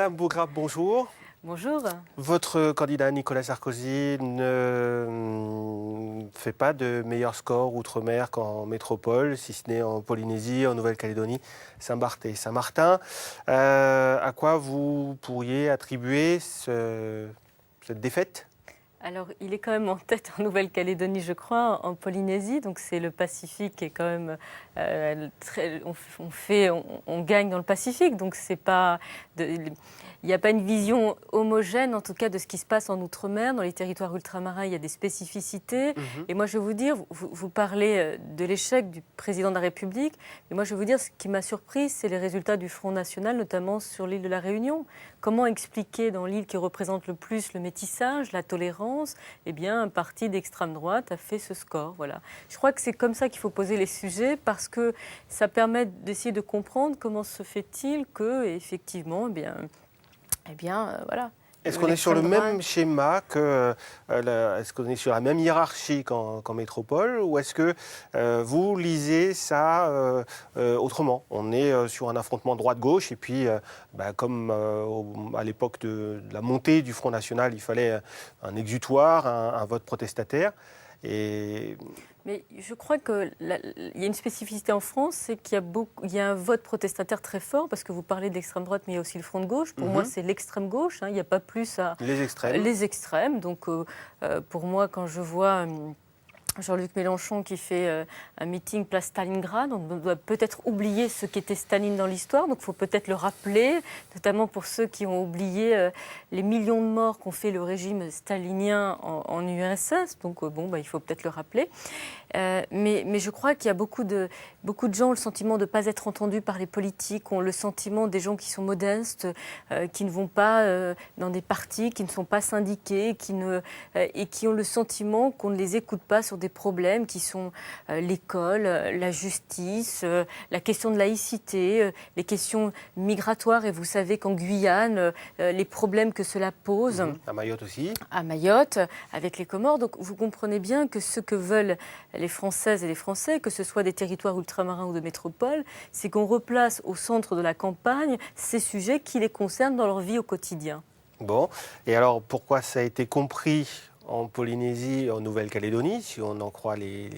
Madame Bougrab, bonjour. Bonjour. Votre candidat Nicolas Sarkozy ne fait pas de meilleur score outre-mer qu'en métropole, si ce n'est en Polynésie, en Nouvelle-Calédonie, Saint-Barth et Saint-Martin. À quoi vous pourriez attribuer cette défaite ? Alors, il est quand même en tête en Nouvelle-Calédonie, je crois, en Polynésie. Donc, c'est le Pacifique et quand même on gagne dans le Pacifique. Donc, c'est pas il n'y a pas une vision homogène, en tout cas, de ce qui se passe en Outre-mer. Dans les territoires ultramarins, il y a des spécificités. Et moi, je vais vous dire, vous parlez de l'échec du président de la République. Mais moi, je vais vous dire, ce qui m'a surpris, c'est les résultats du Front National, notamment sur l'île de la Réunion. Comment expliquer dans l'île qui représente le plus le métissage, la tolérance, eh bien, un parti d'extrême droite a fait ce score. Voilà. Je crois que c'est comme ça qu'il faut poser les sujets parce que ça permet d'essayer de comprendre comment se fait-il que, effectivement, voilà. Est-ce qu'on est sur le même schéma est-ce qu'on est sur la même hiérarchie qu'en métropole, ou est-ce que vous lisez ça autrement ? On est sur un affrontement droite-gauche et puis, comme à l'époque de la montée du Front National, il fallait un exutoire, un vote protestataire. Mais je crois qu'il y a une spécificité en France, c'est qu'il y a un vote protestataire très fort, parce que vous parlez de l'extrême droite, mais il y a aussi le front de gauche. Pour moi, c'est l'extrême gauche, il n'y a pas plus à... Les extrêmes. Les extrêmes. Donc, pour moi, quand je vois... Jean-Luc Mélenchon qui fait un meeting place Stalingrad. On doit peut-être oublier ce qu'était Staline dans l'histoire, donc il faut peut-être le rappeler, notamment pour ceux qui ont oublié les millions de morts qu'ont fait le régime stalinien en URSS. Donc il faut peut-être le rappeler. Mais je crois qu'il y a beaucoup de gens ont le sentiment de ne pas être entendus par les politiques, ont le sentiment des gens qui sont modestes, qui ne vont pas dans des partis, qui ne sont pas syndiqués, et qui ont le sentiment qu'on ne les écoute pas sur des problèmes qui sont l'école, la justice, la question de laïcité, les questions migratoires. Et vous savez qu'en Guyane, les problèmes que cela pose. À Mayotte aussi. À Mayotte, avec les Comores. Donc vous comprenez bien que ce que veulent les Françaises et les Français, que ce soit des territoires ultramarins ou de métropole, c'est qu'on replace au centre de la campagne ces sujets qui les concernent dans leur vie au quotidien. Bon, et alors pourquoi ça a été compris en Polynésie et en Nouvelle-Calédonie, si on en croit les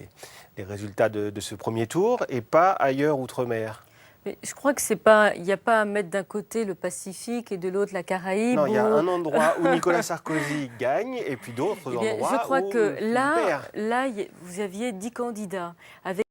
résultats de ce premier tour, et pas ailleurs outre-mer ? Mais je crois que il n'y a pas à mettre d'un côté le Pacifique et de l'autre la Caraïbe. Non, il y a un endroit où Nicolas Sarkozy gagne et puis d'autres endroits je crois où que il perd. là, vous aviez 10 candidats avec